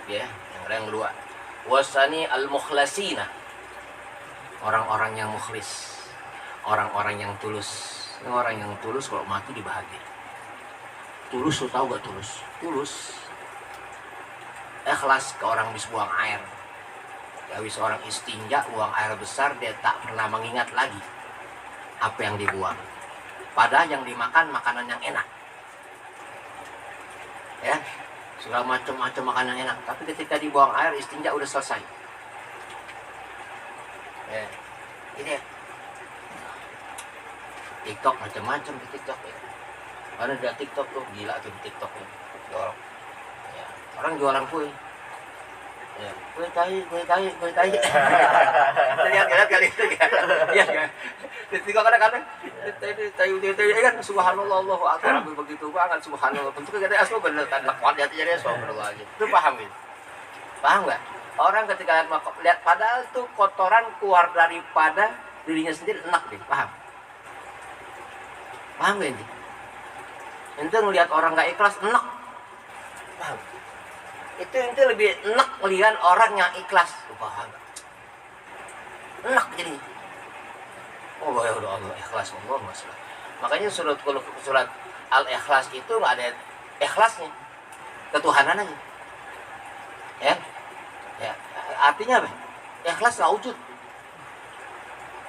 cukup ya. Yang kedua, wasani al-mukhlasina, orang-orang yang mukhlis, orang-orang yang tulus. Orang yang tulus kalau mati dibahagia. Tulus, lo tahu gak tulus? Tulus ikhlas ke orang habis buang air. Habis orang istinja buang air besar, dia tak pernah mengingat lagi apa yang dibuang. Padahal yang dimakan makanan yang enak, ya, segala macam-macam makanan yang enak. Tapi ketika dibuang air istinja udah selesai. Ya, ini ya. TikTok macam-macam di TikTok ya. Ada di TikTok tuh gila tuh di TikTok ya. Ya. Orang jualan kue. Ya, kue tai. Lihat kali itu ya. Iya kan. Di TikTok kadang-kadang tai kan subhanallah Allahu akbar begitu banget subhanallah. Bentuknya gede asal bener kan kuat hati jadi subhanallah aja. Itu paham ya? Paham enggak? Orang ketika lihat padahal tuh kotoran keluar daripada dirinya sendiri enak deh, paham? Paham gak ini? Ente ngelihat orang gak ikhlas, enak. Paham? Itu ente lebih enak melihat orang yang ikhlas. Paham? Enak jadi. Oh ya udah Allah ikhlas, Allah masalah. Makanya surat Al-Ikhlas itu gak ada ikhlasnya. Ketuhanan aja. Ya? Ya, artinya apa? Ikhlas la wujud.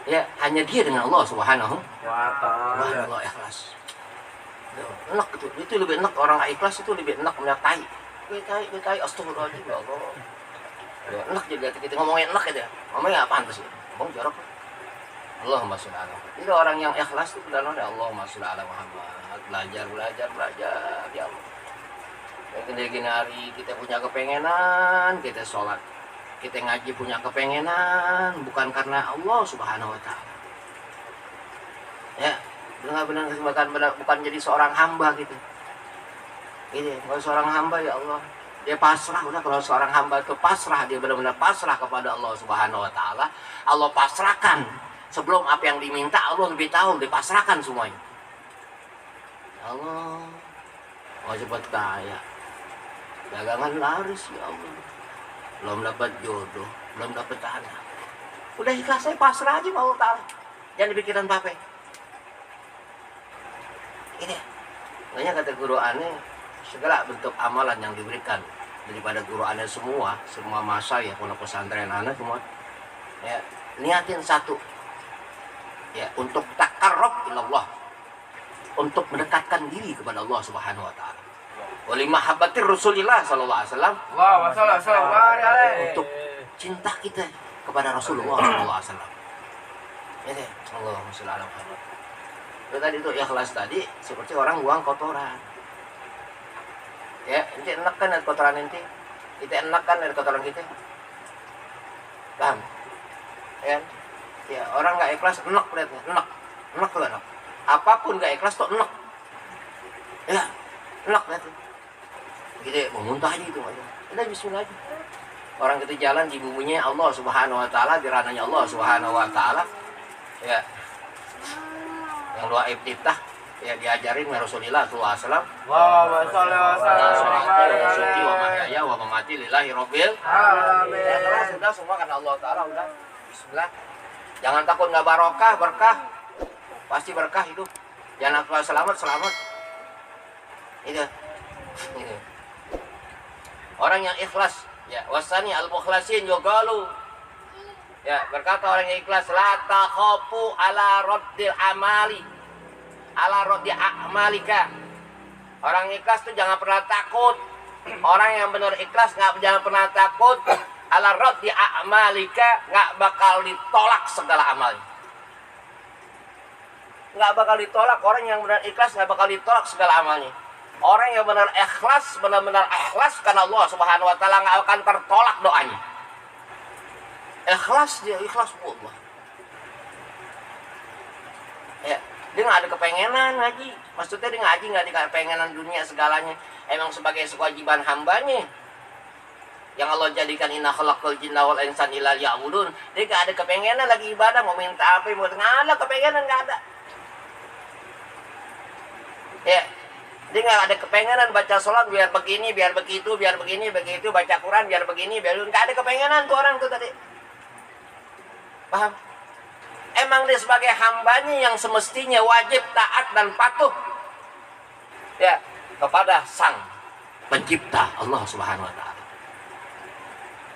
Ya, hanya dia dengan Allah Subhanahu wa ta'ala. Allah ikhlas. Enak itu lebih enak, orang gak ikhlas itu lebih enak melihat tai. Tai, astagfirullahaladzim ya Allah. Ya, enak jadi kita ngomongin enak aja. Ngomongnya apaan tuh sih? Ngomong jorok. Allahumma sholli ala Muhammad. Itu orang yang ikhlas itu benar-benar Allahumma sholli ala Muhammad. Belajar ya Allah. Gini hari kita punya kepengenan, kita sholat. Kita ngaji punya kepengenan bukan karena Allah Subhanahu wa ta'ala. Ya, benar-benar bukan jadi seorang hamba gitu. Ini, kalau seorang hamba ya Allah, dia pasrah. Udah kalau seorang hamba itu pasrah, dia benar-benar pasrah kepada Allah Subhanahu wa ta'ala. Allah pasrahkan sebelum apa yang diminta, Allah lebih tahu, dipasrahkan semuanya. Allah mau cepat kaya, dagangan laris ya Allah. Belum dapat jodoh, belum dapat anak. Udah ikhlas saya pasrah aja sama Allah Ta'ala. Jangan dipikiran apa-apa. Ini, makanya kata guru aneh, segala bentuk amalan yang diberikan daripada guru aneh semua masa ya, pondok pesantren aneh semua, ya, niatin satu, ya, untuk takarrub ilallah, untuk mendekatkan diri kepada Allah Subhanahu wa ta'ala. Wali mahabbatir Rasulillah sallallahu alaihi wasallam, untuk cinta kita kepada Rasulullah sallallahu alaihi wasallam. Ya, Allahumma sholli ala Muhammad. Tadi itu ikhlas tadi seperti orang buang kotoran. Ya, ente enak kan dari kotoran ente? Kita enak kan dari kotoran kita? Paham? Ya, ya orang nggak ikhlas enak lihatnya, enak tuh enak. Apapun nggak ikhlas tuh enak. Ya, enak lihatnya. Gitu, mau muntah aja gitu aja. Udah bismillah aja. Orang kita jalan di buminya Allah Subhanahu wa ta'ala, di ranahnya Allah Subhanahu wa ta'ala. Ya. Yang doa iftitah ya diajarin oleh Rasulullah sallallahu alaihi wasallam. Wa sallallahu wa mahyaya wa mamati lillahi rabbil alamin. Ya, sudah semua karena Allah taala udah. Bismillah. Jangan takut enggak barokah, berkah. Pasti berkah hidup. Jangan selamat. Itu. Orang yang ikhlas, ya, wasani al-mukhlasin yuqalu. Ya, berkata orang yang ikhlas, la takhafu ala raddil amali. Ala raddi a'malika. Orang ikhlas itu jangan pernah takut. Orang yang benar ikhlas jangan pernah takut ala raddi a'malika, enggak bakal ditolak segala amalnya. Enggak bakal ditolak, orang yang benar ikhlas enggak bakal ditolak segala amalnya. Orang yang benar ikhlas karena Allah Subhanahu wa ta'ala enggak akan tertolak doanya. Ikhlas dia ikhlas Allah. Ya, dia nggak ada kepengenan ngaji. Maksudnya dia ngaji nggak ada kepengenan dunia segalanya. Emang sebagai kewajiban hambanya yang Allah jadikan inna khalaqal jinna wal insana illa liya'budun. Dia nggak ada kepengenan lagi ibadah, mau minta apa, mau nggak ada kepengenan, nggak ada. Ya, Dia nggak ada kepengenan baca sholat biar begini, biar begitu, biar begini, begitu, baca Quran biar begini, biar nggak ada kepengenan tuh orang tuh tadi. Paham? Emang dia sebagai hambanya yang semestinya wajib taat dan patuh ya kepada sang pencipta Allah Subhanahu wa taala.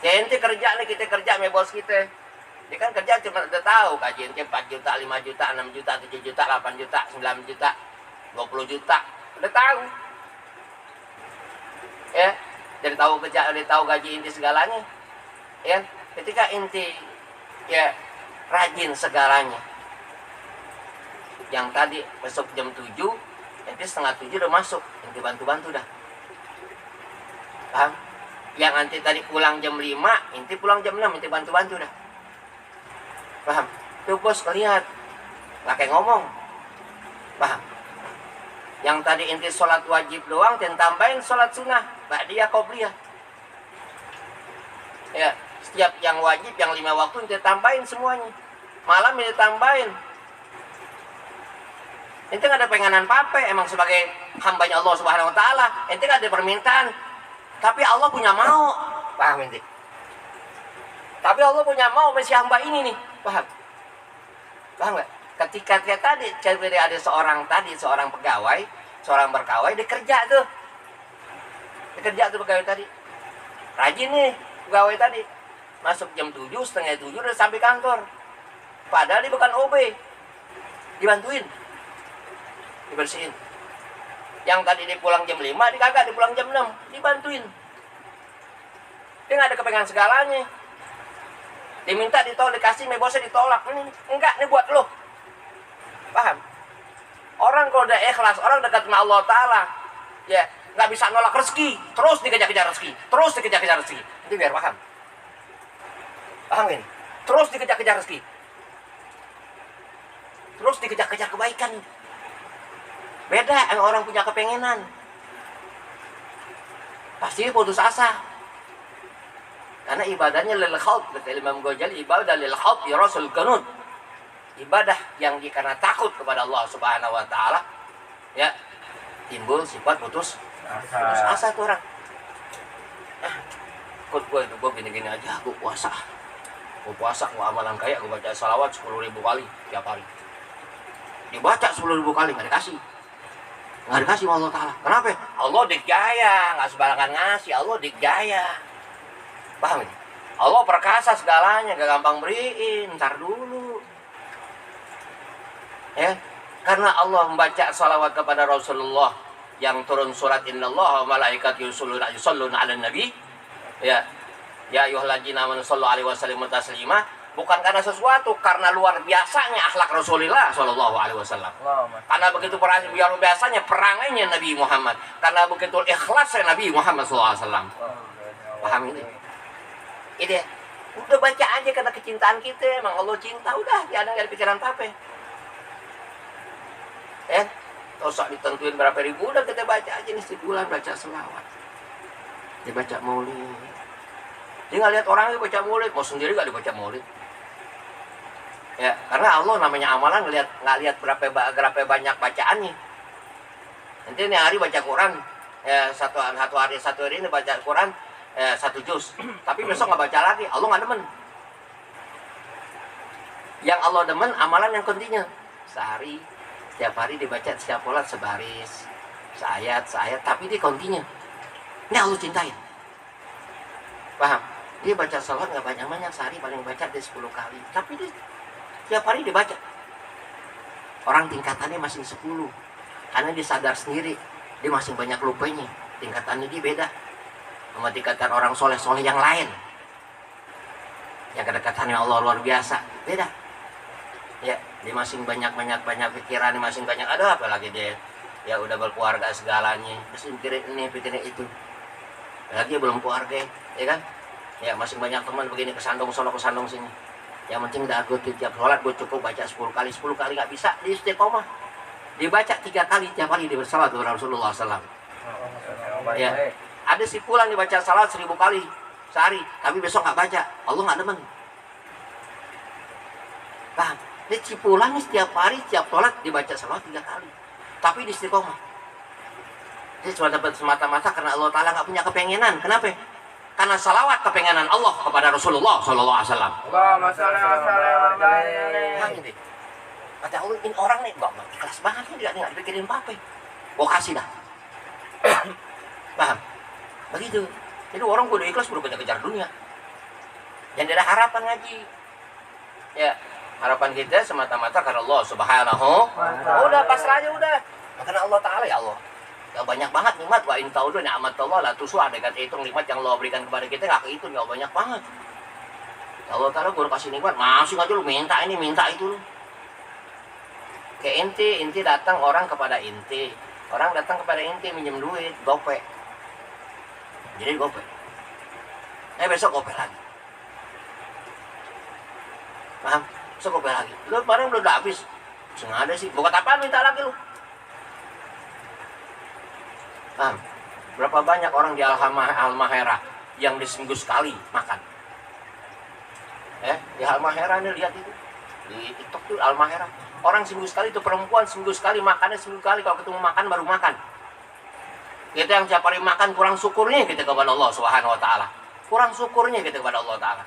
Ya ente kerja nih, kita kerja sama bos kita. Dia kan kerja cuma udah tahu gaji ente 4 juta, 5 juta, 6 juta, 7 juta, 8 juta, 9 juta, 20 juta. Udah tahu. Ya, jadi tahu kerja, udah tahu gaji inti segalanya. Ya, ketika inti ya rajin segalanya. Yang tadi besok jam 7, inti setengah 7 udah masuk, inti bantu-bantu dah. Paham? Yang nanti tadi pulang jam 5, inti pulang jam 6, inti bantu-bantu dah. Paham? Tuh bos lihat, nggak kayak ngomong. Paham? Yang tadi inti sholat wajib doang, dan tambahin sholat sunnah, ba'diyah, qobliyah. Ya, setiap yang wajib, yang 5 waktu inti tambahin semuanya. Malam inti tambahin. Inti nggak ada pengenan apa-apa, emang sebagai hambanya Allah Subhanahu Wa Taala. Inti nggak ada permintaan, tapi Allah punya mau. Paham inti? Tapi Allah punya mau masih hamba ini nih, paham? Paham nggak? Ketika dia tadi, ada seorang pegawai, seorang berkawai, dia kerja tuh. Dia kerja tuh pegawai tadi. Rajin nih pegawai tadi. Masuk jam 7, setengah 7 udah sampai kantor. Padahal dia bukan OB. Dibantuin. Dibersihin. Yang tadi dia pulang jam 5, dia kagak, dia pulang jam 6. Dibantuin. Dia nggak ada kepengen segalanya. Diminta ditolak, dikasih, bosnya ditolak. Enggak, ini buat lo. Paham? Orang kalau udah ikhlas, orang dekat sama Allah Ta'ala, ya nggak bisa nolak rezeki, terus dikejar-kejar rezeki, terus dikejar-kejar rezeki. Itu biar paham. Paham ini? Terus dikejar-kejar rezeki, terus dikejar-kejar kebaikan. Beda yang orang punya kepengenan, pasti putus asa. Karena ibadahnya lil khauf, kata Imam Ghazali, ibadah lil khauf ya rasul qanut. Ibadah yang karena takut kepada Allah Subhanahu wa taala, ya timbul sifat putus asa tuh orang. Ikut gue itu, gue gini-gini aja, gue puasa, gue amalan kayak gue baca salawat 10.000 kali tiap hari. Dibaca 10.000 kali nggak dikasih sama Allah Taala. Kenapa? Allah dikjaya, nggak sembarangan ngasih, Allah dikjaya. Paham ini? Allah perkasa segalanya, gak gampang beriin, ntar dulu. Ya, karena Allah membaca salawat kepada Rasulullah yang turun surat Innallaha wa malaikatahu yusholluna 'alan nabi. Ya. Ya ayyuhalladzina amanu shallu 'alaihi wa sallimu taslima, bukan karena sesuatu, karena luar biasanya akhlak Rasulullah sallallahu alaihi wasallam. Karena begitu luar biasanya perangainya Nabi Muhammad, karena begitu ikhlasnya Nabi Muhammad sallallahu alaihi wasallam. Paham ini? Ini udah baca aja karena kecintaan kita, emang Allah cinta, udah jangan ada pikiran apa-apa. Usah ditentuin berapa ribu, udah kita baca aja nih sebulan, baca selawat, dibaca maulid. Dia nggak lihat orang yang baca maulid, mau sendiri nggak dibaca maulid. Ya, karena Allah namanya amalan nggak lihat berapa banyak bacaannya. Nanti ini hari baca Quran, ya satu hari ini baca Quran 1 juz, tapi besok nggak baca lagi, Allah nggak demen. Yang Allah demen amalan yang kontinu, sehari, setiap hari dibaca setiap sholat sebaris, seayat, tapi dia kontinu. Ini Allah cintain. Paham? Dia baca sholat nggak banyak-banyak, sehari paling baca dia 10 kali, tapi dia setiap hari dibaca. Orang tingkatannya masih 10, karena dia sadar sendiri, dia masih banyak lupanya, tingkatannya dia beda sama tingkatan orang soleh-soleh yang lain. Yang kedekatannya Allah luar biasa, beda. Ya, dia masih banyak pikiran, masih banyak, ada apa lagi dia, ya udah berkeluarga segalanya, masih pikirin ini, pikirin itu. Lagi belum keluarga, ya kan? Ya masih banyak teman begini, kesandung sono kesandung sini. Yang penting udah gue tiap sholat gue cukup baca 10 kali nggak bisa, di istiqomah. Dibaca 3 kali tiap hari, dia bersalawat kepada Rasulullah SAW. Ya, ada si pulang dibaca salat 1000 kali sehari, tapi besok nggak baca, Allah nggak demen. Paham? Ini si pulang nih setiap hari, setiap sholat dibaca salat 3 kali, tapi di istiqomah. Ini semata-mata karena Allah Ta'ala nggak punya kepengenan. Kenapa? Karena salawat kepengenan Allah kepada Rasulullah Sallallahu Alaihi Wasallam. Allahumma sholli wa sallim alaihi. Kata Allah, ini orang nih nggak ikhlas banget nih, nggak dipikirin apa-apa. Gua kasih dah. Paham? Begitu. Jadi orang kudu ikhlas, kudu kejar dunia. Yang ada harapan ngaji. Ya, harapan kita semata-mata karena Allah Subhanahu. Udah pasrah aja udah. Karena Allah Ta'ala ya Allah. Ya banyak banget nikmat, wa in ta'udu ni'matallah la tusuha, dengan hitung nikmat yang Allah berikan kepada kita nggak kehitung, ya banyak banget. Ya Allah Ta'ala gue kasih nikmat, masih aja lu minta ini minta itu lu. Kayak inti datang orang kepada inti, orang datang kepada inti minjem duit, gope. Jadi gope. Besok gope lagi. Paham? Besok gope lagi. Lu kemarin udah habis. Sengaja sih. Bukan apaan minta lagi lu? Paham? Berapa banyak orang di Al-Mahera yang di seminggu sekali makan? Di Al-Mahera nih lihat itu. Di TikTok tuh Al-Mahera. Orang seminggu sekali itu perempuan seminggu sekali makannya seminggu kali, kalau ketemu makan baru makan. Kita yang tiap hari makan kurang syukurnya kita kepada Allah Subhanahu wa taala. Kurang syukurnya kita kepada Allah taala.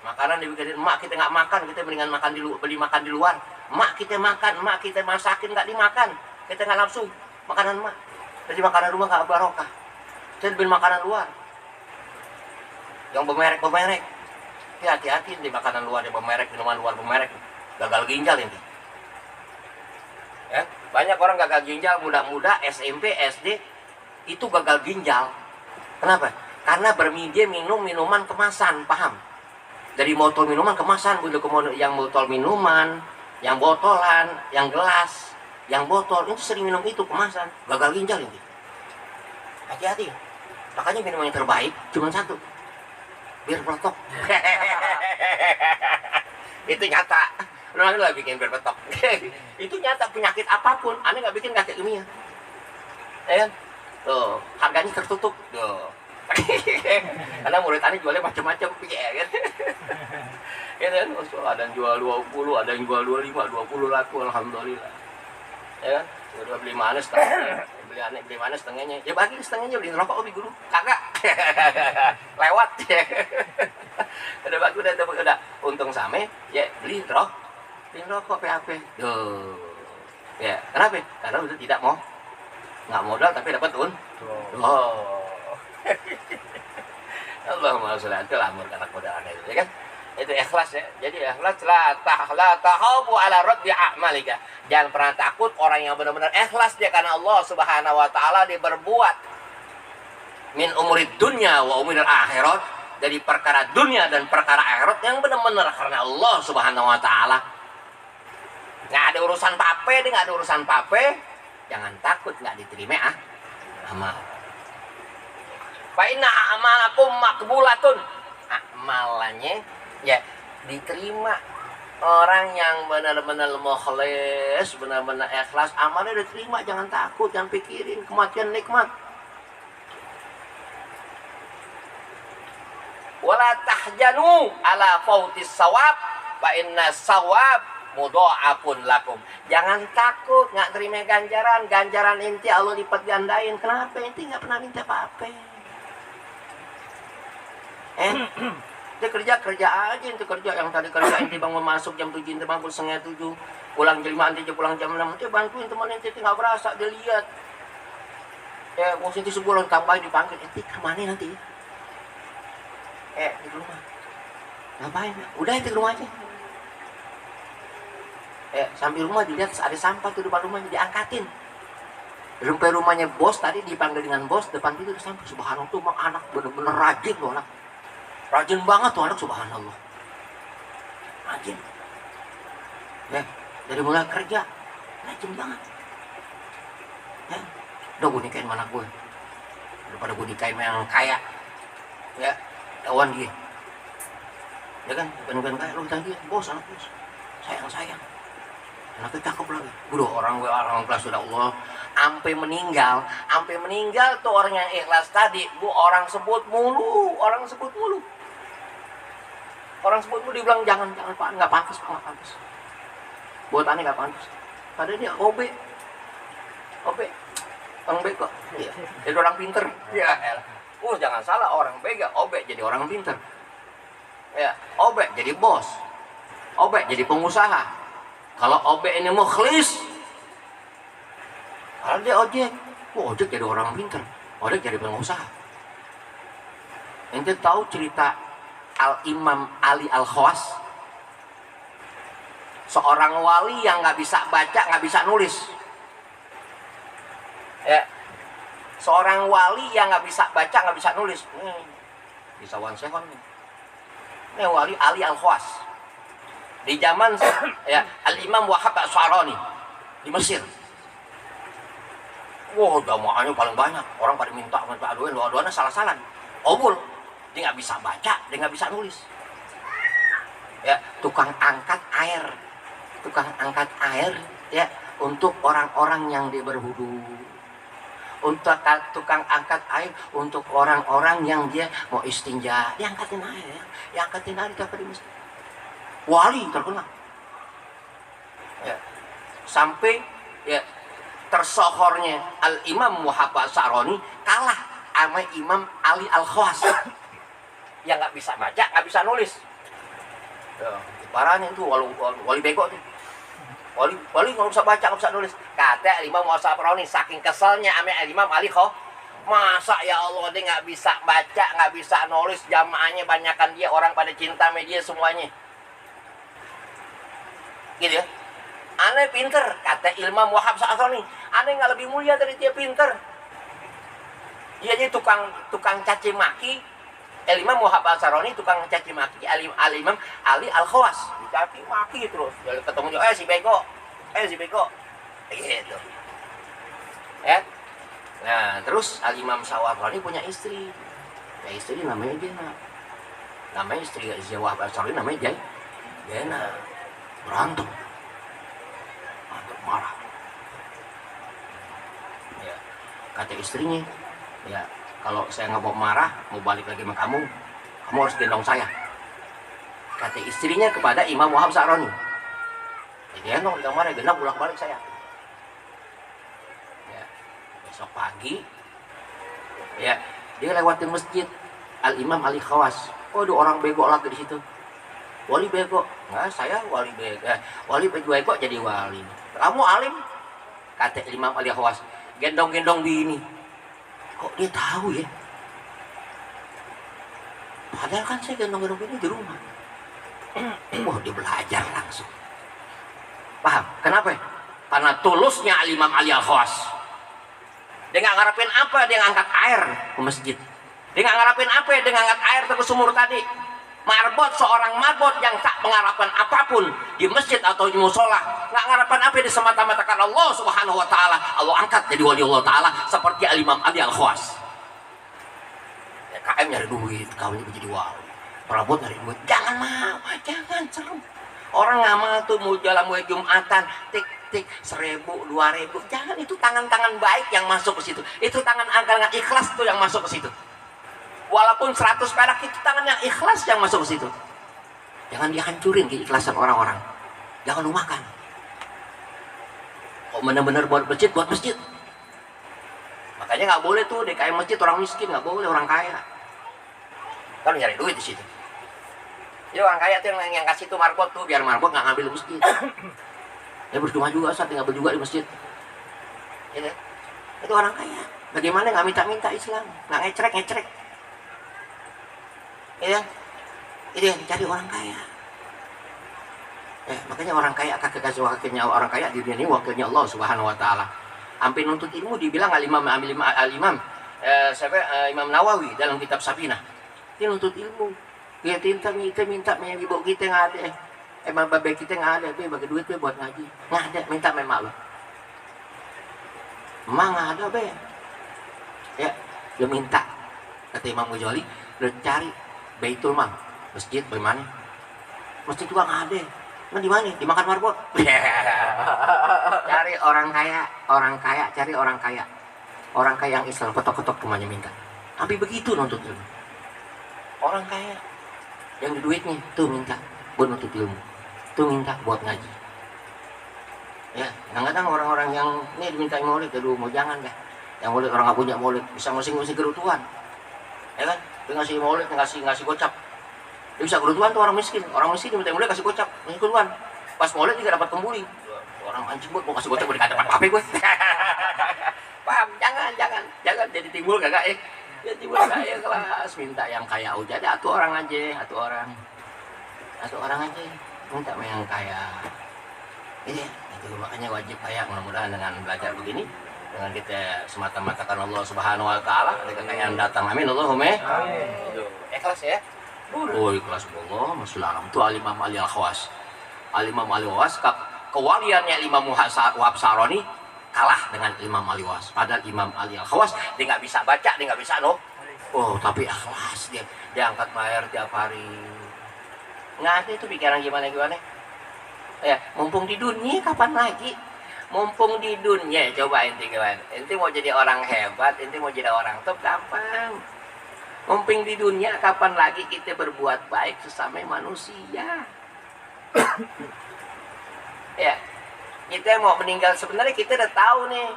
Makanan dibikinin emak kita nggak makan, kita mendingan makan beli makan di luar. Emak kita makan, emak kita masakin nggak dimakan. Kita nggak nafsu makanan emak. Jadi makanan rumah nggak barokah. Kita beli makanan luar yang bermerek. Hati-hati di makanan luar yang bermerek, minuman luar bermerek, gagal ginjal ini. Ya, banyak orang gagal ginjal muda-muda SMP, SD itu gagal ginjal. Kenapa? Karena bermedia minum minuman kemasan, paham? Dari botol minuman kemasan, yang botol minuman, yang botolan, yang gelas, yang botol itu sering minum itu kemasan, gagal ginjal ini. Hati-hati. Makanya minuman yang terbaik cuma satu, bir peletok. Itu nyata. Orang nggak bikin bir peletok. Itu nyata, penyakit apapun, aneh nggak bikin kakek ilmiah. Ya, tuh harganya tertutup. Tuh. Karena murid aneh jualnya macam-macam, ya kan? Ya kan? Ada yang jual 20, ada yang jual 25, 20 laku, alhamdulillah. Ya kan? Udah beli mana setengahnya, beli mana setengahnya, ya bagi setengahnya, beli rokok lebih guru, kagak. Lewat. Udah bagus, udah untung same, ya beli rokok PHP. Duh. Ya, kenapa? Karena udah tidak mau, nggak modal tapi dapat Allahumma sholli ala Muhammad karena modal ada itu, ya kan? Itu ikhlas ya. Jadi ikhlas la tahabu ala raddi a'malika. Jangan pernah takut, orang yang benar-benar ikhlas dia karena Allah Subhanahu wa taala, dia berbuat min umurid dunya wa umuril akhirat, dari perkara dunia dan perkara akhirat yang benar-benar karena Allah Subhanahu wa taala. Nggak ada urusan pape, dia nggak ada urusan pape. Jangan takut nggak diterima amal. Fa inna a'malakum maqbulatun. Amalannya ya diterima. Orang yang benar-benar mukhlis, benar-benar ikhlas, amalnya diterima. Jangan takut, jangan pikirin kematian nikmat. Wala tahjanu ala fautis sawab, fa inna sawab mudha'afun lakum. Jangan takut nggak terima ganjaran inti Allah lipat gandain. Kenapa? Inti nggak pernah minta apa-apa. Dia kerja aja, itu kerja yang tadi kerja inti bangun masuk jam 7, inti bangun setengah 7, pulang jam 5, inti pulang jam 6, inti bantuin teman inti nggak berasa, dia lihat. Ya, mau inti sebulan tambahin dipanggil, inti kemana nanti? Di rumah. Ngapain? Udah inti ke rumah aja. Sambil rumah dilihat ada sampah tuh depan rumahnya, diangkatin. Sampai rumahnya bos tadi dipanggil dengan bos, depan itu ada sampah. Subhanallah tuh anak bener-bener rajin tuh anak. Rajin banget tuh anak, subhanallah. Rajin. Ya, dari mulai kerja rajin banget. Ya, udah gue nikahin anak gue. Daripada gue nikahin yang kaya. Ya, kawan dia. Ya kan, bukan kaya, lu tanya dia, bos, anak bos. Sayang. Anaknya cakep lagi. Udah orang kelas sudah Allah. Sampai meninggal tuh orang yang ikhlas tadi, orang sebut mulu. Orang sebut mulu dibilang jangan Pak, nggak pantas. Buat aneh nggak pantas. Padahal dia OB. Orang bego. Iya. Jadi orang pinter. Ya elah. Jangan salah, orang bego obek jadi orang pinter. Ya, obek jadi bos. Obek jadi pengusaha. Kalau obek ini mukhlis, kalau dia ojek, ojek jadi orang pinter. Ojek jadi pengusaha. Ente tahu cerita Al-Imam Ali Al-Khawas? Seorang wali yang nggak bisa baca, nggak bisa nulis. Ya, seorang wali yang nggak bisa baca, nggak bisa nulis. Bisa one second nih. Ini wali Ali Al-Khawas. Di zaman ya Al-Imam Wahab As-Sarani di Mesir. Wah, jamaahnya paling banyak. Orang pada minta doa-doanya salah-salah. Obul. Dia nggak bisa baca, dia nggak bisa nulis. Ya, tukang angkat air. Tukang angkat air ya untuk orang-orang yang dia berwudu. Untuk tukang angkat air untuk orang-orang yang dia mau istinja, diangkatin air ya. Diangkatin air di masjid. Wali terkenal. Ya. Sampai ya tersohornya Al-Imam Muhammad Saroni kalah sama Imam Ali Al-Khawas yang nggak bisa baca, nggak bisa nulis. Ya, parahnya itu wali bego tuh. Wali nggak bisa baca, nggak bisa nulis. Kata Imam Muhammad Saroni saking keselnya sama Imam Ali kok. Masa ya Allah dia nggak bisa baca, nggak bisa nulis, jamaahnya banyakan dia, orang pada cinta media semuanya. Gitu ya. Aneh pinter, kata Imam Wahab Sa'asoni. Aneh nggak lebih mulia dari dia pinter. Dia jadi tukang caci maki. Imam Wahab Sa'asoni tukang caci maki. Al-Imam Ali Al-Khawas dicaci maki terus. Jadi ketemu dia, si bego, si bego. Gitu. Ya. Nah, terus Al-Imam Sa'asoni punya istri. Ya, istri namanya Jena. Namanya istri Wahab Sa'asoni namanya Jena. Berantem marah. Ya, kata istrinya, ya kalau saya nggak mau marah, mau balik lagi sama kamu harus gendong saya. Kata istrinya kepada Imam Wahab Sa'roni, ya gendong marah, gendong pulang balik saya. Ya, besok pagi, ya dia lewatin masjid Al-Imam Ali Khawas. Waduh, orang bego lagi di situ. Wali bego, nggak, saya wali bego. Wali bego jadi wali. Kamu alim? Kata Imam Ali Khawas, gendong-gendong bini. Kok dia tahu ya? Padahal kan saya gendong-gendong bini di rumah. Wah, dia belajar langsung. Paham? Kenapa? Karena tulusnya Imam Ali Khawas. Dia nggak ngarepin apa dia ngangkat air ke masjid. Dia nggak ngarepin apa dia ngangkat air ke sumur tadi. Marbot, seorang marbot yang tak mengharapkan apapun di masjid atau di musola, nggak mengharapkan apa di semata-mata karena Allah Subhanahu Wa Taala. Allah angkat jadi wali Allah Taala seperti Al-Imam Ali Al-Khawas. Ya, KM nyari duit, kawin jadi wali. Marbot nyari duit, jangan mau, jangan serem. Orang nggak mau tuh mau jalan mulai Jumatan, tik 1.000, 2.000, jangan, itu tangan-tangan baik yang masuk ke situ. Itu tangan ikhlas tuh yang masuk ke situ. Walaupun 100 perak itu tangan yang ikhlas yang masuk ke situ. Jangan dihancurin keikhlasan orang-orang. Jangan lumakan. Kok benar-benar buat masjid, buat masjid. Makanya nggak boleh tuh DKM masjid orang miskin, nggak boleh orang kaya. Kan nyari duit di situ. Jadi orang kaya tuh yang kasih tuh marbot tuh biar marbot nggak ngambil masjid. Ya bercuma juga saat ngambil juga di masjid. Gitu. Itu orang kaya. Bagaimana nggak minta-minta Islam, nggak ngecrek. Ya, itu yang dicari orang kaya. Makanya orang kaya wakilnya orang kaya di dunia ini wakilnya Allah Subhanahu Wa Taala. Hampir nuntut ilmu dibilang Imam Imam Nawawi dalam kitab Safinah. Dia nuntut ilmu. Dia minta ibu kita nggak ada. Emang babe kita nggak ada. Dia bagi duit dia buat ngaji. Nggak ada. Minta emak lo. Emak nggak ada be. Ya, dia minta. Kata Imam Ghazali, lo cari Baitul Mal, masjid bagaimana? Masjid juga nggak ada. Nah, di mana? Dimakan marbot. Cari orang kaya, cari orang kaya. Orang kaya yang Islam, ketok-ketok rumahnya minta. Sampai begitu nuntut ilmu. Orang kaya yang di duitnya tuh minta buat nuntut ilmu, tuh minta buat ngaji. Ya, kadang-kadang orang-orang yang ini diminta maulid, aduh mau jangan dah. Yang maulid orang nggak punya maulid bisa ngasih kerutuan, ya kan? Dia ngasih maulid, ngasih gocap. Dia bisa kerutuan tuh orang miskin diminta maulid kasih gocap, ngasih kerutuan. Pas maulid juga dapat pembuli. Orang anjing buat mau kasih gocap udah dapat apa gue. Paham? Jangan jadi timbul gak ya? Jadi timbul gak ya kelas minta yang kaya aja, ada satu orang aja. Minta yang kaya. Ini itu makanya wajib kayak mudah-mudahan dengan belajar begini dengan kita semata-mata karena Allah Subhanahu wa taala ada kekayaan datang. Amin Allahumma. Amin. Ikhlas ya. Oh, ikhlas Allah Masya Allah itu Al-Imam Ali Al-Khawas. Al-Imam Ali Al-Khawas kewaliannya Imam Wahab Saroni kalah dengan Imam Ali Al-Khawas. Padahal Imam Ali Al-Khawas dia nggak bisa baca, dia nggak bisa oh tapi ikhlas dia angkat bayar tiap hari. Nggak ada itu pikiran gimana ya, mumpung di dunia kapan lagi? Mumpung di dunia, coba ente gimana? Ente mau jadi orang hebat, ente mau jadi orang top gampang. Mumpung di dunia kapan lagi kita berbuat baik sesama manusia? Ya, kita mau meninggal sebenarnya kita udah tahu nih.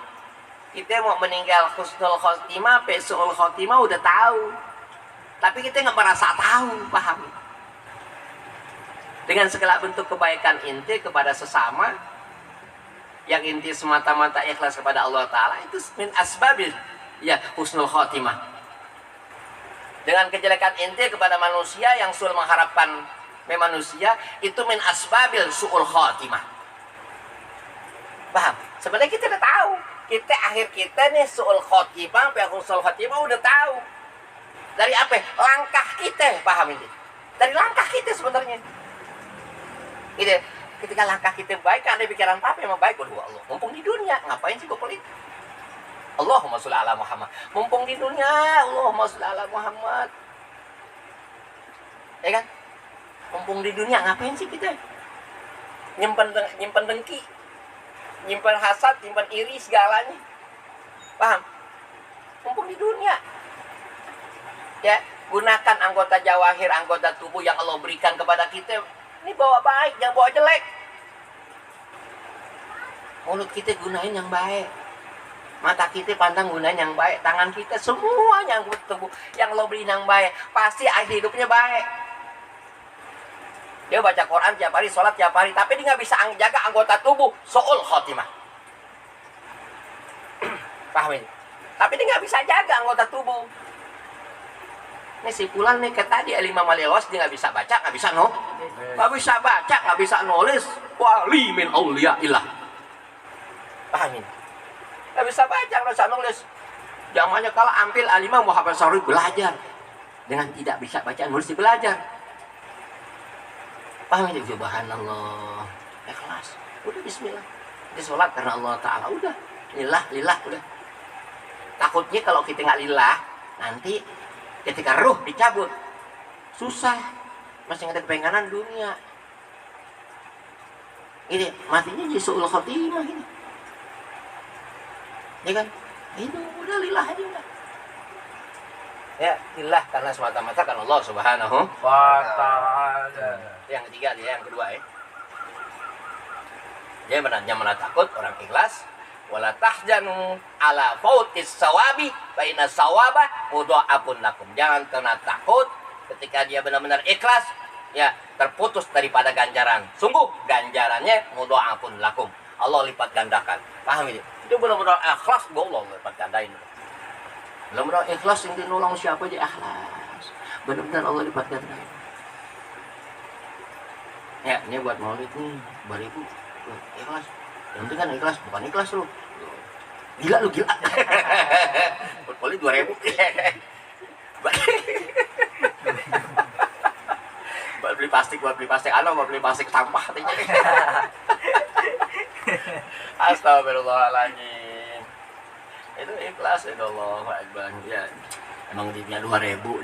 Kita mau meninggal husnul khotimah, su'ul khotimah udah tahu. Tapi kita nggak merasa tahu, paham? Dengan segala bentuk kebaikan inti kepada sesama, yang inti semata-mata ikhlas kepada Allah Ta'ala, itu min asbabil ya husnul khotimah. Dengan kejelekan inti kepada manusia yang sul mengharapkan manusia, itu min asbabil su'ul khotimah. Paham? Sebenarnya kita udah tahu, kita akhir kita nih su'ul khotimah, husnul khotimah udah tahu. Dari apa? Langkah kita, paham ini? Dari langkah kita sebenarnya. Gitu. Ketika langkah kita baik, ada pikiran apa yang baik? Waduh Allah, mumpung di dunia, ngapain sih gue pelit? Allahumma sholli ala Muhammad. Mumpung di dunia, Allahumma sholli ala Muhammad. Ya kan? Mumpung di dunia, ngapain sih kita? Nyimpen dengki, nyimpen hasad, nyimpen iri segalanya. Paham? Mumpung di dunia. Ya, gunakan anggota jawahir, anggota tubuh yang Allah berikan kepada kita. Ini bawa baik, jangan bawa jelek. Mulut kita gunain yang baik. Mata kita pandang gunain yang baik. Tangan kita semuanya yang tubuh yang lo beri yang baik. Pasti akhir hidupnya baik. Dia baca Quran tiap hari, sholat tiap hari. Tapi dia nggak bisa jaga anggota tubuh. Su'ul khotimah. Paham ini? Tapi dia nggak bisa jaga anggota tubuh. Ini si Fulan nih tadi Imam Ali Al-Khawas dia nggak bisa baca, nggak bisa nggak bisa baca, nggak bisa nulis. Wali min aulia ilah. Paham ini? Nggak bisa baca, nggak bisa nulis. Zamannya kalau ambil Al-Imam Wahab Saroni belajar dengan tidak bisa baca nulis belajar. Paham ini? Subhanallah, ikhlas. Udah Bismillah. Dia sholat karena Allah Taala. Udah lillah udah. Takutnya kalau kita nggak lillah nanti ketika ruh dicabut susah, masih ada kepengenan dunia ini matinya jadi su'ul khotimah ini, ya kan? Itu udah lillah aja udah. Ya lillah karena semata-mata karena Allah Subhanahu wa ta'ala. Yang ketiga dia, yang kedua ya, dia benar takut orang ikhlas. Wala tahzanu ala fautis sawabi fa inna sawaba mudha'afun lakum. Jangan kena takut ketika dia benar-benar ikhlas, ya terputus daripada ganjaran. Sungguh ganjarannya mudha'afun lakum. Allah lipat gandakan. Paham ini? Itu benar-benar ikhlas, Allah lipat gandain. Benar-benar ikhlas yang nolong siapa aja ikhlas. Benar-benar Allah lipat gandain. Ya, ini buat maulid nih, bariku ikhlas. Yang penting kan ikhlas, bukan ikhlas lu. Gila lu, gila. Poli 2.000. Buat beli plastik, buat beli plastik sampah katanya. Astagfirullahaladzim. Itu ikhlas ya Allah Akbar. Ya, emang dia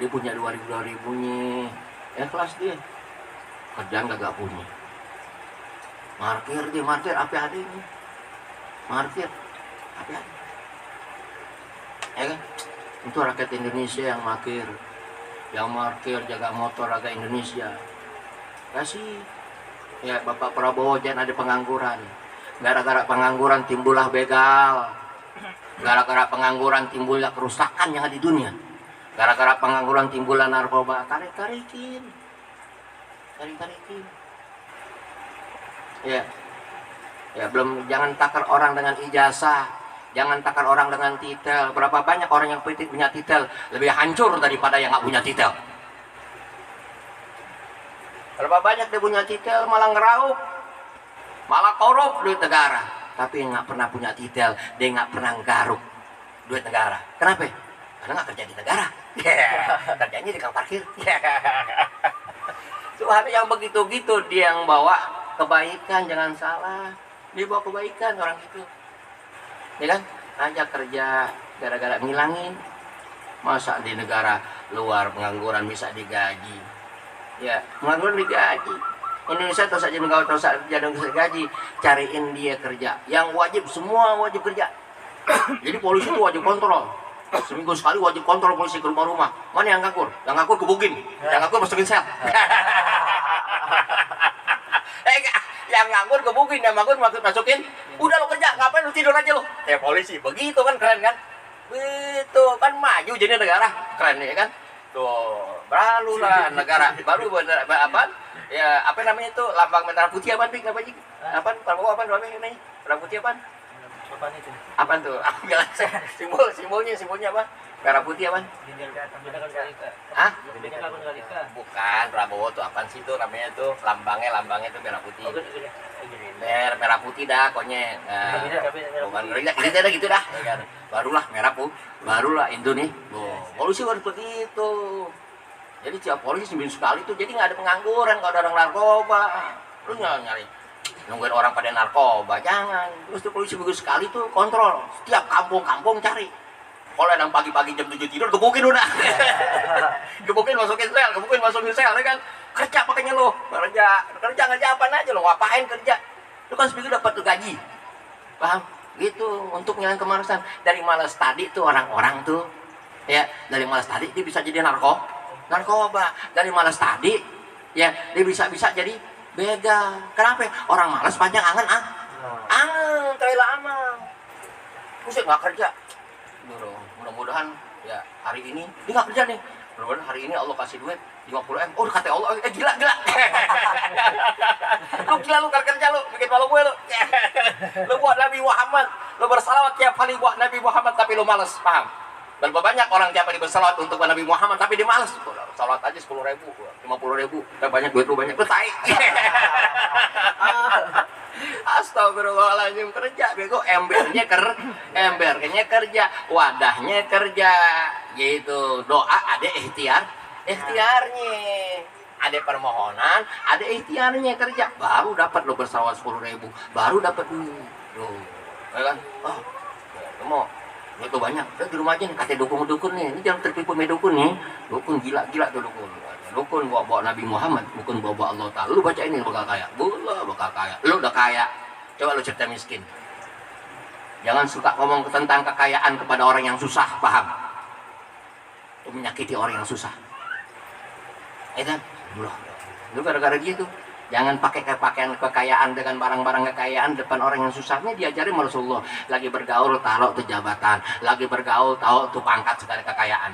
punya 2.000-nya. Ikhlas dia. Kerjaan gak punya. Markir apa ada ini? Markir apa ada? Ya kan? Itu rakyat Indonesia yang markir jaga motor rakyat Indonesia. Kasih ya Bapak Prabowo jangan ada pengangguran. Gara-gara pengangguran timbullah begal. Gara-gara pengangguran timbulnya kerusakan yang ada di dunia. Gara-gara pengangguran timbulnya narkoba. Tarik-tarikin. Ya. Ya, belum, jangan takar orang dengan ijazah. Jangan takar orang dengan titel. Berapa banyak orang yang punya titel lebih hancur daripada yang nggak punya titel. Berapa banyak dia punya titel malah ngeraup, malah korup duit negara. Tapi nggak pernah punya titel, dia nggak pernah garuk duit negara. Kenapa? Karena nggak kerja di negara. Kerjanya di kang parkir. Tuhan yang begitu-gitu dia yang bawa kebaikan, jangan salah. Dia bawa kebaikan orang itu. Ya kan? Ajak kerja gara-gara ngilangin. Masa di negara luar pengangguran bisa digaji? Ya, pengangguran digaji. Indonesia terus aja nggak terus jadi gaji, cariin dia kerja. Yang wajib, semua wajib kerja. Jadi polisi itu wajib kontrol. Seminggu sekali wajib kontrol polisi ke rumah-rumah. Mana yang nganggur? Yang nganggur gebukin, yang nganggur masukin sel. Yang nganggur gebukin, yang nganggur masukin. Udah lo kerja, ngapain lo tidur aja lo? Ya polisi, begitu kan, keren kan? Begitu kan, maju jadi negara, keren ya kan? Tuh, baru lah negara, baru bener apa? Ya apa namanya itu, lambang merah putih apa nih? Apa? Prabowo apa namanya ini? Merah putih apa? Apa tuh? Aku bilang simbolnya apa? Merah putih apa? Hah? Bukan, Prabowo tuh apa sih tuh namanya tuh, lambangnya tuh merah putih. Merah putih dah pokoknya. Nah, bukan ini ada gitu dah. Barulah merah putih, barulah Indonesia. Polisi harus begitu. Jadi tiap polisi seminggu sekali tuh, jadi nggak ada pengangguran kalau ada orang narkoba. Lu nyari nungguin orang pada narkoba, jangan. Terus tuh polisi seminggu sekali tuh kontrol, setiap kampung-kampung cari. Kalau yang pagi-pagi jam 7 tidur, gebukin udah. Gebukin masukin sel, ya kan? Kerja pakainya lo, kerja apa aja lo, ngapain kerja? Lu kan seminggu dapat gaji, paham? Gitu, untuk ngilangin kemalasan. Dari malas tadi tuh orang-orang tuh, ya dari malas tadi dia bisa jadi narkoba. Dari malas tadi, ya dia bisa jadi begal. Kenapa? Orang malas panjang angan terlalu lama. Pusing nggak kerja. Mudah-mudahan ya hari ini dia nggak kerja nih. Mudah-mudahan hari ini Allah kasih duit 50M. Oh kata Allah, gila. Lu kan kerja lu, bikin malu gue lu. Lu buat Nabi Muhammad, lu bersalawat tiap kali buat Nabi Muhammad tapi lu malas, paham? Berapa banyak orang tiap kali bersalawat untuk Nabi Muhammad tapi dia malas. Salawat aja 10.000, 50.000. Banyak duit lu banyak. Lu tai. Astagfirullahaladzim, kerja bego, embernya kerja, wadahnya kerja, gitu. Doa ada ikhtiarnya, ada permohonan, ada ikhtiarnya kerja, baru dapat lo bersalawat 10.000, baru dapat duit, lo, ya kan? Oh, mau itu banyak, di rumah aja nih, kata dukun nih, ini jangan tertipu sama dukun nih, dukun gila tuh dukun bawa Nabi Muhammad, bukan bawa Allah Ta'ala. Lu baca ini bakal kaya, bakal kaya. Lu udah kaya, coba lu cerita miskin. Jangan suka ngomong tentang kekayaan kepada orang yang susah, paham? Itu menyakiti orang yang susah. Kan? Lu gara-gara gitu. Jangan pakai pakaian kekayaan dengan barang-barang kekayaan depan orang yang susah. Ini diajarin Rasulullah. Lagi bergaul taruh tuh jabatan, lagi bergaul taruh tuh pangkat segala kekayaan.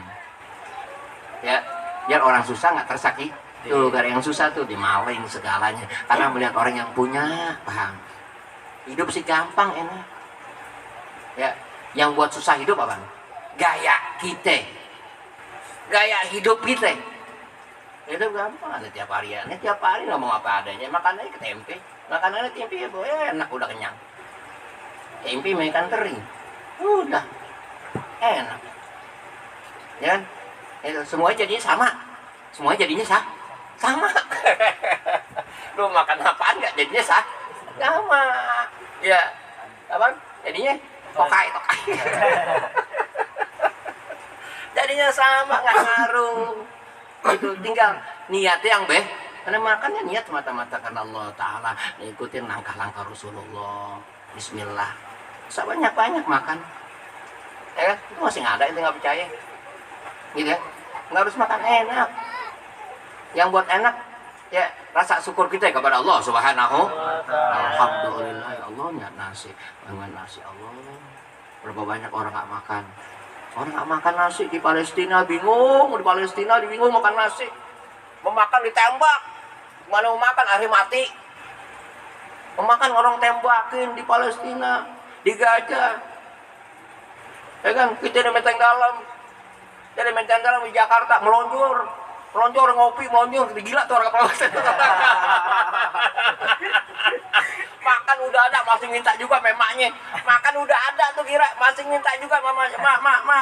Ya, biar orang susah nggak tersakiti. Tuh, gara yang susah tuh dimaling segalanya. Karena melihat orang yang punya, paham? Hidup sih gampang, enak. Ya, yang buat susah hidup apa? Gaya hidup kita. Itu gampang, ada tiap hari ngomong apa adanya. Makanannya tempe ya boy, enak, udah kenyang. Tempe makan teri, udah enak. Ya kan? Itu semua jadinya sama. Lu makan apaan nggak jadinya sama. Ya, apa? Jadinya tokai. Jadinya sama, nggak ngaruh. Itu tinggal niatnya yang karena makannya niat mata-mata karena Allah Ta'ala, ikutin langkah-langkah Rasulullah. Bismillah, banyak makan, ya kan? Itu masih nggak ada, itu nggak percaya, gitu ya. Nggak harus makan enak. Yang buat enak, ya rasa syukur kita kepada Allah Subhanahu. Alhamdulillah ya Allah, niat nasi, bangun nasi Allah. Berapa banyak orang nggak makan. Orang nggak makan nasi di Palestina, bingung. Di Palestina bingung makan nasi. Mau makan ditembak. Mana mau makan, akhirnya mati. Mau makan orang tembakin di Palestina, di Gaza. Ya kan, kita di Menteng Dalam. Kita di Menteng Dalam di Jakarta, melonjor ngopi, melonjor. Gila tuh orang kepala. Makan udah ada, masih minta juga memangnya. Makan udah ada tuh kira, masih minta juga mamanya. Ma.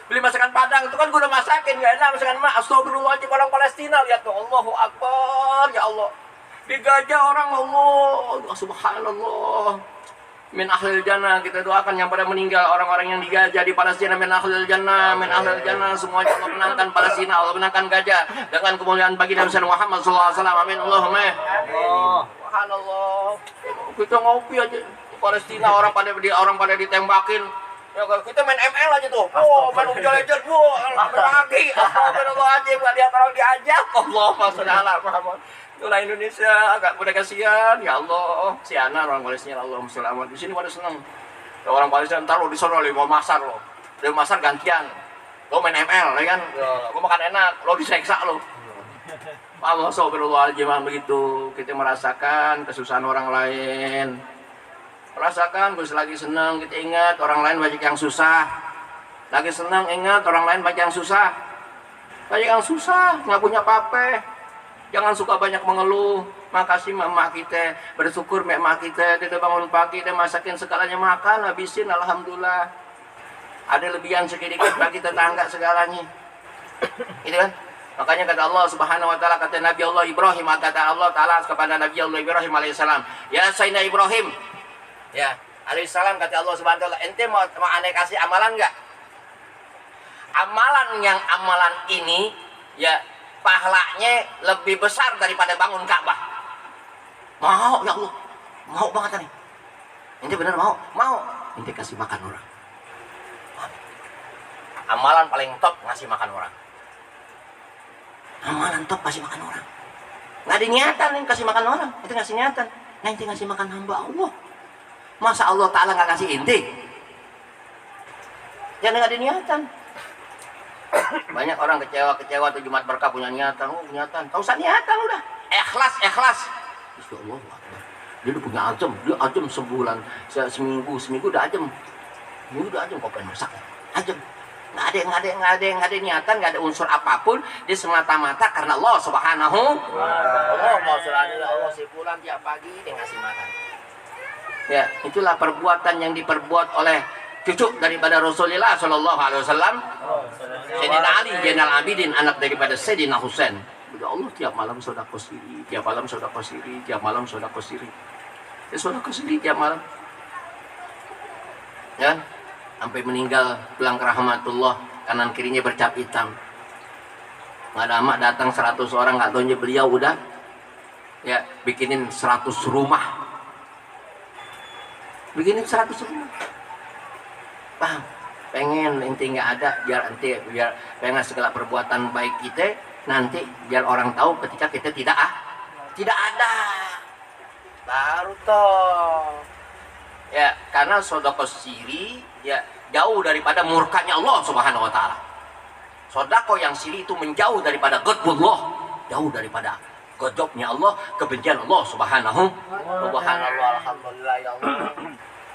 Beli masakan Padang, itu kan gue udah masakin, gak enak masakan ma. Astagfirullahaladzim, orang Palestina, lihat tuh. Allahu Akbar, ya Allah. Di Gaza orang Allah, subhanallah. Min ahlil jannah, kita doakan yang pada meninggal, orang-orang yang di Gaza, di Palestina, min ahlil jannah, semuanya Allah menangkan Palestina, Allah menangkan Gaza dengan kemuliaan bagi Nabi Muhammad SAW. Amin. Allahumma. Subhanallah. Kita ngopi aja di Palestina, orang pada ditembakin. Ya, kita main ML aja tuh. Main Mobile Legends, lagi. Astagfirullahaladzim, gak lihat orang diajak. Allahumma sholli ala Muhammad. Itulah Indonesia, agak pada kasihan. Ya Allah, siana orang Palestina, Allah selamat. Di sini pada seneng. Orang Palestina ntar lo di sono mau masar lo. Dari masar gantian. Lo main ML, ya kan? Lo makan enak, lo diseksa lo. Allah subhanallah, begitu. Kita merasakan kesusahan orang lain. Merasakan, gue lagi senang, kita ingat orang lain banyak yang susah. Lagi senang, ingat orang lain banyak yang susah. Banyak yang susah, nggak punya apa-apa. Jangan suka banyak mengeluh. Makasih mak kita, bersyukur mak kita bangun pagi, dia masakin segalanya makan, habisin, alhamdulillah. Ada lebihan sedikit bagi tetangga segalanya. Gitu kan? Makanya kata Allah Subhanahu wa taala, kata Nabi Allah Ibrahim, kata Allah taala kepada Nabi Allah Ibrahim alaihissalam, ya Sayyidina Ibrahim. Ya, alaihissalam, kata Allah Subhanahu wa taala, ente mau aneh kasih amalan enggak? Amalan ini ya pahalanya lebih besar daripada bangun Ka'bah. Mau ya Allah, mau banget nih. Ente bener mau? Ente kasih makan orang. Amalan paling top ngasih makan orang. Amalan top kasih makan orang. Nggak ada niatan nih kasih makan orang. Itu ngasih niatan. Nah ente ngasih makan hamba Allah. Masa Allah Ta'ala nggak kasih ente? Jangan nggak ada niatan. Banyak orang kecewa tuh Jumat Berkah punya niatan. Niatan. Tahu usah niatan udah. Ikhlas. Insya Allah. Dia udah punya dia ajem sebulan, seminggu udah ajem. Seminggu udah ajem, kok pengen masak. Ajem. Nggak ada niatan, nggak ada unsur apapun. Dia semata-mata karena Allah Subhanahu. Allah mau selalu Allah si pulang tiap pagi dia ngasih makan. Ya, itulah perbuatan yang diperbuat oleh cucu daripada Rasulullah Shallallahu Alaihi Wasallam, Sayyidina Ali Zainal Abidin, anak daripada Sayyidina Husain. Ya Allah, tiap malam sedekah sendiri, tiap malam sedekah sendiri. Ya sedekah sendiri tiap malam. Ya, sampai meninggal pulang ke rahmatullah, kanan kirinya bercap hitam. Nggak lama datang 100 orang, nggak tahunya beliau udah ya bikinin 100 rumah. Bikinin 100 rumah. Bang, pengen inti nggak ada, biar pengen segala perbuatan baik kita nanti biar orang tahu ketika kita tidak ada. Baru toh. Ya, karena sedekah siri ya jauh daripada murkanya Allah Subhanahu wa taala. Sedekah yang siri itu menjauh daripada ghadabullah, jauh daripada ghadabnya Allah, kebencian Allah Subhanahu. Subhanallah, alhamdulillah ya Allah.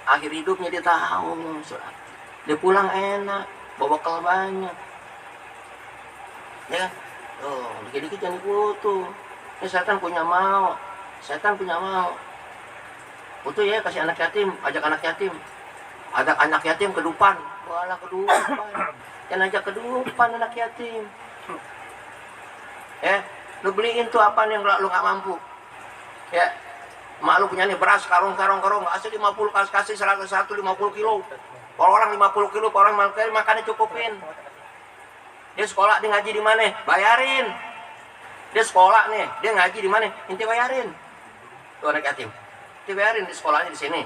Akhir hidupnya dia tahu, dia pulang enak, bawa bekal banyak. Ya kan? Oh, dikit-dikit jangan dikutu. Ini setan punya mau. Itu ya kasih anak yatim, ajak anak yatim. Ajak anak yatim kedupan. Walah kedupan. Jangan ajak kedupan anak yatim. Ya, lu beliin tuh apa yang lu nggak mampu. Ya, mak lu punya nih beras karung, asli 50 kasih 150 kilo. Kalau orang 50 kilo, orang makannya cukupin. Dia sekolah, dia ngaji di mana? Bayarin. Dia sekolah nih, dia ngaji di mana? Inti bayarin. Tuh anak yatim. Dibayarin di sekolahnya di sini.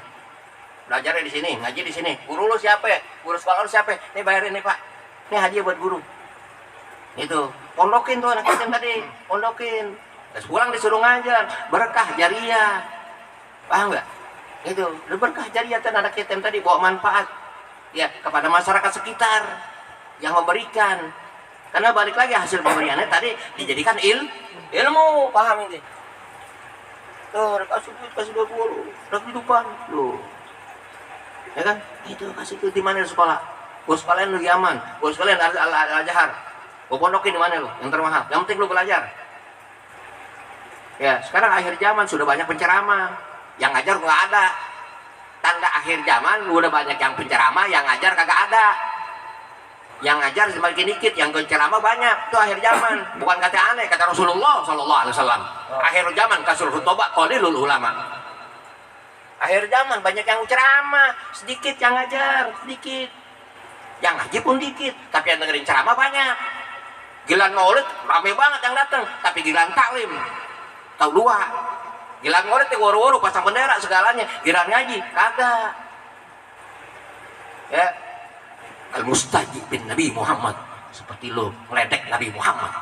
Belajarnya di sini, ngaji di sini. Guru lu siapa? Guru sekolah lu siapa? Nih bayarin nih, Pak. Nih hadiah buat guru. Itu, pondokin tuh anak yatim tadi, pondokin. Terus pulang disuruh ngajar, berkah jariah. Paham enggak? Itu, berkah jariah tuh anak yatim tadi bawa manfaat. ya kepada masyarakat sekitar yang memberikan. Karena balik lagi hasil pemberiannya tadi dijadikan ilmu, paham ini? Tuh, kasih duit, kasih 20, udah kehidupan, loh. Ya kan? Itu kasih duit di mana di sekolah? Bos kalian lu Yaman, bos kalian Al-Azhar. Gua pondokin di mana lu? Yang termahal. Yang penting lu belajar. Ya, sekarang akhir zaman sudah banyak penceramah. Yang ngajar nggak ada. Tanda akhir zaman lu udah banyak yang penceramah, yang ngajar kagak ada. Yang ngajar semakin dikit, yang penceramah banyak. Itu akhir zaman. Bukan kata aneh, kata Rasulullah sallallahu alaihi wasallam. Akhir zaman kasur khutbah qalilul ulama. Akhir zaman banyak yang ceramah, sedikit yang ngajar, sedikit. Yang ngaji pun dikit, tapi yang dengerin ceramah banyak. Gilan maulid rame banget yang datang, tapi gilan taklim tahu dua. Gilan maulid woro-woro pasang bendera segalanya, gilan ngaji kagak. Ya, al-mustajib bin Nabi Muhammad, seperti lo meledek Nabi Muhammad.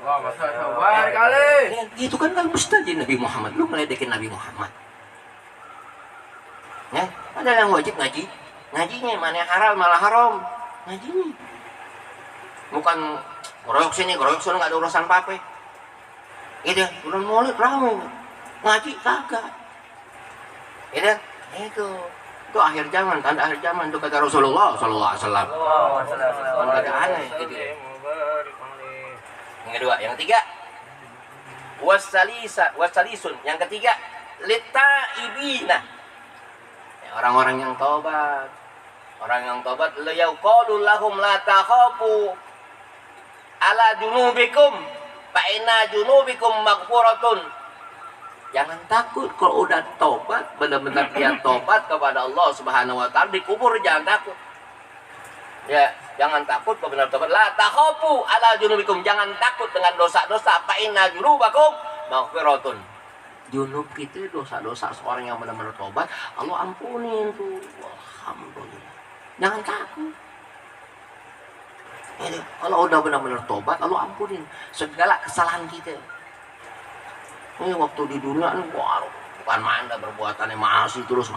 Wah, masa sabar kali. Ya, itu kan al-mustajib Nabi Muhammad, lu meledekin Nabi Muhammad. Ya, ada yang wajib ngaji. Ngajinya mana yang halal malah haram. Ngajinya bukan geroyok sini geroyok sana, nggak ada urusan apa-apa. Gitu, bulan maulid ramai ngaji kagak. Gitu, itu akhir zaman, tanda akhir zaman itu kata Rasulullah sallallahu alaihi wasallam. Bukan kata aneh gitu. Yang kedua, yang ketiga wasalisun, yang ketiga litaibina, ya, orang-orang yang tobat. Orang yang tobat liyaqulu lahum la takhafu ala junubikum fa inna junubikum maghfuratun. Jangan takut kalau udah tobat, benar-benar dia tobat kepada Allah Subhanahu wa taala, dikubur jangan takut. Ya, jangan takut kalau benar tobat. La takhafu ala junubikum, jangan takut dengan dosa-dosa, fa inna junubakum maghfuratun. Junub itu dosa-dosa seorang yang benar-benar tobat, Allah ampunin tuh. Alhamdulillah. Jangan takut. Ini, kalau udah benar-benar tobat, Allah ampunin segala kesalahan kita. Ini waktu di dunia ini, wah, bukan manda perbuatannya masih terus.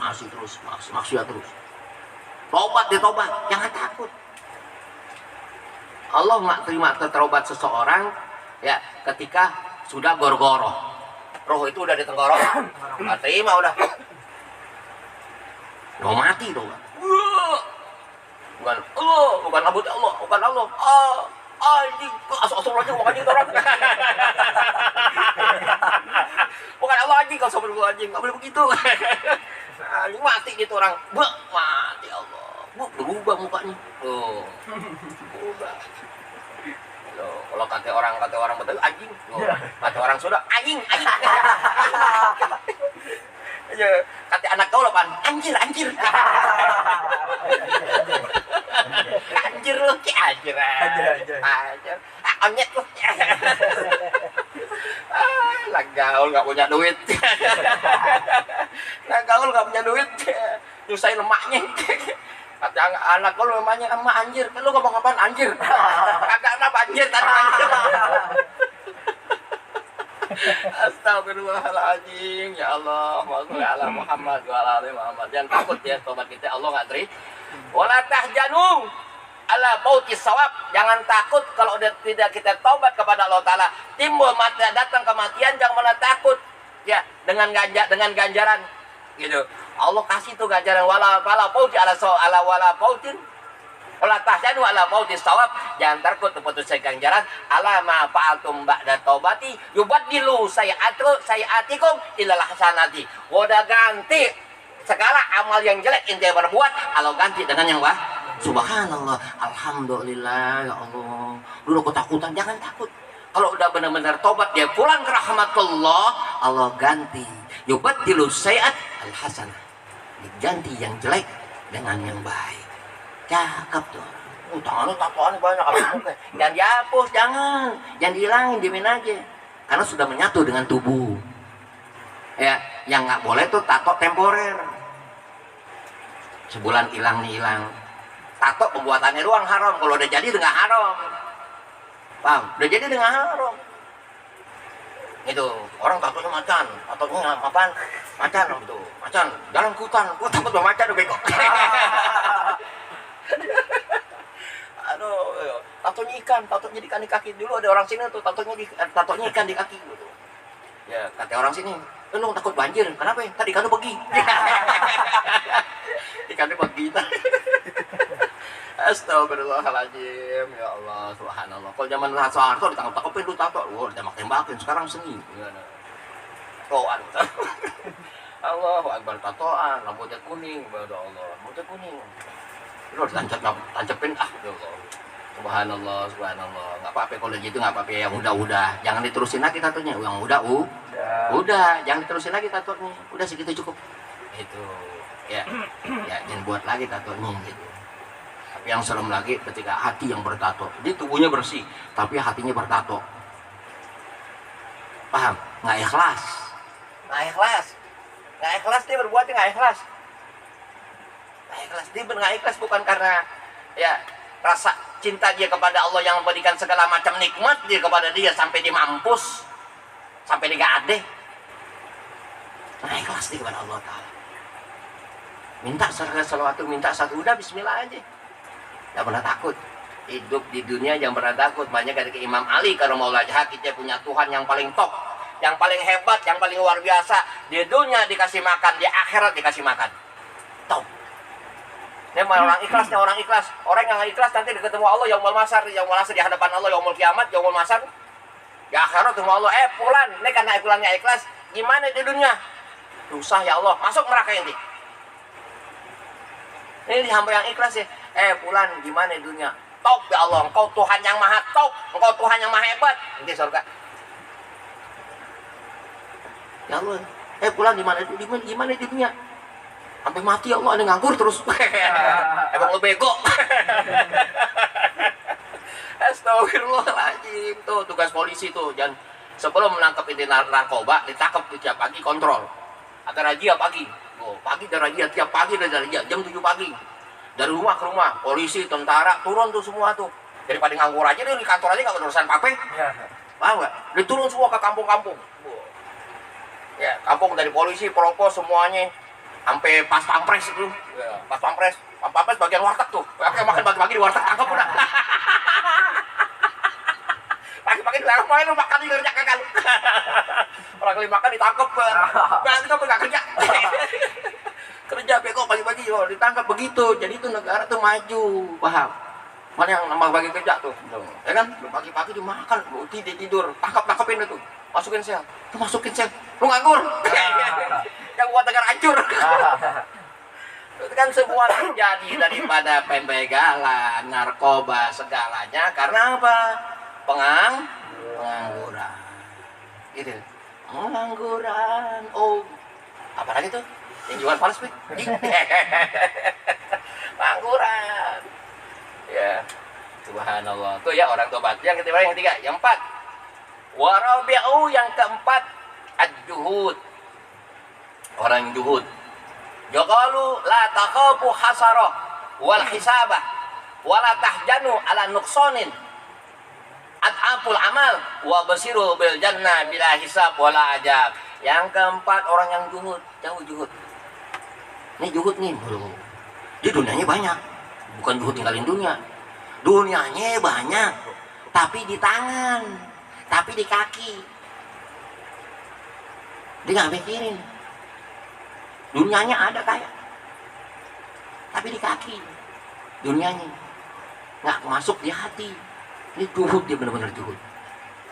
Tobat dia tobat, jangan takut. Allah nggak terima tertobat seseorang ya ketika sudah gorgoroh. Roh itu udah di tenggorokan, nggak terima udah. Mau mati tuh. Bukan Allah, bukan abut Allah, bukan Allah. Ini asal aja bukan anjing orang. Bukan Allah anjing, kau sobat anjing, enggak boleh begitu. Ini mati gitu orang. Mati Allah. Berubah mukanya. Tuh. Berubah. Loh, kalau kata orang betul anjing. Kata orang sudah anjing. Ya, kata anak kau loh, Pan. Anjir. Anjir lu, anjir. Onyet lu. Gaul nggak punya duit. Gaul nggak punya duit. Nyusahin emaknya. Kata anak kau emaknya emak anjir. Lu ngomong-ngomong anjir. Kagak apa anjir tanpa anjir. Astagfirullahaladzim. Ya Allah, ala Muhammad wa ala ali Muhammad. Jangan takut ya, tobat kita Allah nggak terima. Wala tahjanu ala mautis sawab. Jangan takut kalau tidak kita tobat kepada Allah Taala. Timbul mati, datang kematian, jangan malah takut. Ya, dengan ganjaran gitu. Allah kasih tuh ganjaran wala pauti ala wala pautin. Wala tahjanu ala mautis sawab. Jangan takut putus ganjaran ala ma fa'altum ba'da taubati yubaddilu sayiatikum ilal hasanati. Udah ganti segala amal yang jelek inti berbuat, Allah ganti dengan yang baik. Subhanallah, alhamdulillah, ya Allah. Dulu ketakutan, jangan takut. Kalau udah benar-benar tobat, dia pulang ke rahmatullah, Allah ganti. Yubaddilu sayiat al hasanah. Diganti yang jelek dengan yang baik. Cakep tuh. Tangan lu tatoannya banyak. Jangan dihapus, jangan dihilangin, diemin aja. Karena sudah menyatu dengan tubuh. Ya, yang nggak boleh tuh tato temporer. Sebulan hilang nih hilang. Tato pembuatannya doang haram. Kalau udah jadi dengan haram. Paham? Udah jadi dengan haram. Itu orang tatonya macan, tatonya apaan? Macan gitu, macan. Jalan ke hutan, gua takut sama macan bego. Aduh, tatonya ikan, tatonya ikan di kaki. Dulu ada orang sini tuh tatonya ikan di kaki gitu. Ya, kata orang sini, lu takut banjir. Kenapa ya? Tadi ikannya pergi. Ikannya pergi. Astagfirullahaladzim. Ya Allah, subhanallah. Kalau zaman Soeharto ditangkap-tangkapin lu tato. Wah, ditembak-tembakin. Sekarang seni. Tatoan. Allahu Akbar, tatoan. Rambutnya kuning. Ya Allah, rambutnya kuning. Lu tancapin ya Allah. Subhanallah, subhanallah. Enggak apa-apa kalau gitu, enggak apa-apa yang udah. Jangan diterusin lagi tatonya. Yang udah, jangan diterusin lagi tatonya. Udah segitu cukup. Itu. Ya, jangan buat lagi tatonya gitu. Tapi yang serem lagi ketika hati yang bertato. Dia tubuhnya bersih, tapi hatinya bertato. Paham? Nggak ikhlas. Nggak ikhlas dia berbuatnya nggak ikhlas. Dia nggak ikhlas bukan karena ya rasa cinta dia kepada Allah yang memberikan segala macam nikmat dia kepada dia sampai dia mampus, sampai dia nggak ada. Nggak ikhlas dia kepada Allah Ta'ala. Minta sesuatu, minta satu, udah bismillah aja. Tidak pernah takut. Hidup di dunia yang pernah takut. Banyak dari Imam Ali karomaulah jahat, kita punya Tuhan yang paling top, yang paling hebat, yang paling luar biasa. Di dunia dikasih makan, di akhirat dikasih makan. Top. Ini orang ikhlasnya orang ikhlas. Orang yang ikhlas nanti ketemu Allah yaumul masar, di hadapan Allah yaumul kiamat, yaumul masar. Di akhirat ketemu Allah. Fulan, ini karena fulannya ikhlas. Gimana di dunia? Susah ya Allah, masuk neraka ini. Ini hamba yang ikhlas ya. Fulan gimana di dunia? Top ya Allah, engkau Tuhan yang maha top, engkau Tuhan yang maha hebat. Nanti surga. Ya Allah, fulan gimana di dunia? Sampai mati ya Allah, ada nganggur terus. Emang lu bego. Astagfirullahaladzim. Tuh tugas polisi tuh, jangan sebelum menangkap itu narkoba, ditangkap tiap pagi kontrol. Ada razia pagi. Oh, pagi ada razia, tiap pagi ada razia, jam 7 pagi. Dari rumah ke rumah, polisi, tentara, turun tuh semua tuh. Daripada nganggur aja, dia di kantor aja gak berurusan pape. Paham gak? Dia turun semua ke kampung-kampung. Ya, kampung dari polisi, propos semuanya. Sampai pas pampres itu. Ya, pas pampres bagian warteg tuh. Oke, makan bagi-bagi di warteg, tangkap udah. Pagi-pagi di dalam main lu makan di kerja kagak lu. Orang kali makan ditangkap. Berarti kamu gak kerja. Kerja bego pagi-pagi ditangkap begitu. Jadi itu negara tuh maju, paham? Mana yang nambah bagi kerja tuh, ya kan? Pagi-pagi dimakan, tidur, tangkapin itu, masukin sel, lu nganggur, yang buat negara hancur. Itu kan semua terjadi daripada pembegalan, narkoba, segalanya karena apa? Pengangguran, gitu, pengangguran. Oh, apa lagi tuh? Yang jual fals, pengangguran. Ya, subhanallah. Tuh ya orang tobat. Yang ketiga, yang empat. Warabi'u yang keempat ad-juhud. Orang yang juhud. Yaqalu la taqabu hasarah wal hisabah wala tahjanu ala nuqsanin ad'aful amal wa basiru bil jannah bila hisab wala ajab. Yang keempat orang yang juhud. Jauh juhud. Ini juhud nih, bro. Di dunianya banyak. Bukan juhud tinggalin dunia. Dunianya banyak, tapi di tangan, tapi di kaki. Dia nggak mikirin. Dunianya ada kaya, tapi di kaki. Dunianya nggak masuk di hati. Ini juhud, dia benar-benar juhud.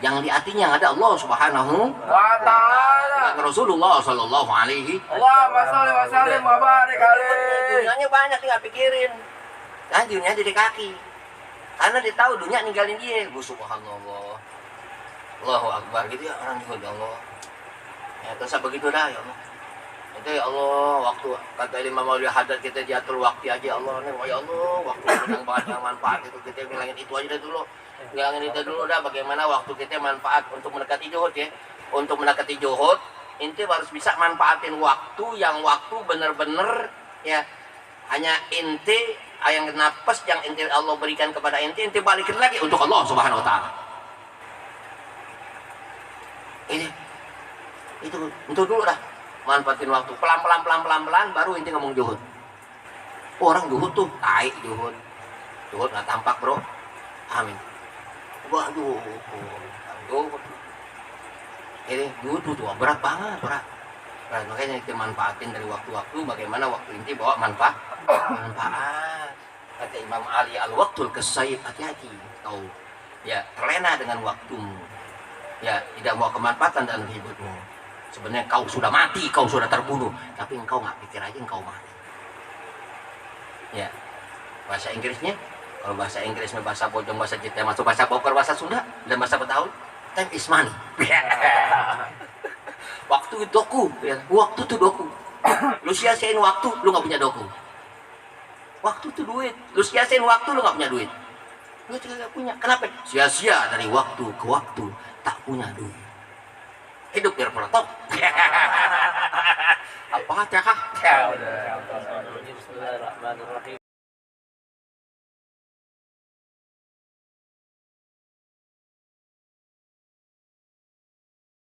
Yang di hatinya yang ada Allah Subhanahu wa Ta'ala, Rasulullah Sallallahu Alaihi Wasallam. Dunianya banyak, dia nggak pikirin. Nah, dunia di kaki. Karena dia tahu dunia ninggalin dia. Subhanallah. Allahu Akbar gitu ya orang juga ya Allah. Ya terus begitu dah ya Allah. Itu ya Allah, waktu kata Imam Maulid Haddad kita diatur waktu aja Allah nih. Ya Allah, waktu yang banget yang manfaat itu kita ngilangin itu aja dulu. Ngilangin itu dulu dah, bagaimana waktu kita manfaat untuk mendekati juhud ya. Untuk mendekati juhud, inti harus bisa manfaatin waktu yang waktu bener-bener ya. Hanya inti yang nafas yang inti Allah berikan kepada inti balikin lagi untuk Allah Subhanahu wa Ta'ala. Ini Itu untuk dulu dah. Manfaatin waktu pelan-pelan baru inti ngomong juhud. Orang juhud tuh tai juhud. Juhud nggak tampak, bro. Amin. Waduh. Juhud. Ini juhud tuh berat banget, berat. Makanya kita manfaatin dari waktu-waktu, bagaimana waktu inti bawa manfaat. Kata Imam Ali, al-waktul kesayyid, hati-hati kau ya terlena dengan waktumu, ya tidak mau kemanfaatan dalam hidupmu. Sebenarnya kau sudah mati, kau sudah terbunuh, tapi engkau nggak pikir aja engkau mati. Ya, bahasa Inggrisnya, kalau bahasa Inggrisnya bahasa bojong, bahasa Cita, masuk bahasa poker, bahasa Sunda, dan bahasa Betawi, time is money. Waktu itu doku, ya. Waktu itu doku. Lu sia-siain waktu, lu nggak punya doku. Waktu itu duit, lu sia-siain waktu, lu nggak punya duit. Lu juga nggak punya. Kenapa? Sia-sia dari waktu ke waktu, tak punya duit. Hidup biar peletok. Apa cakap? Bismillahirrahmanirrahim.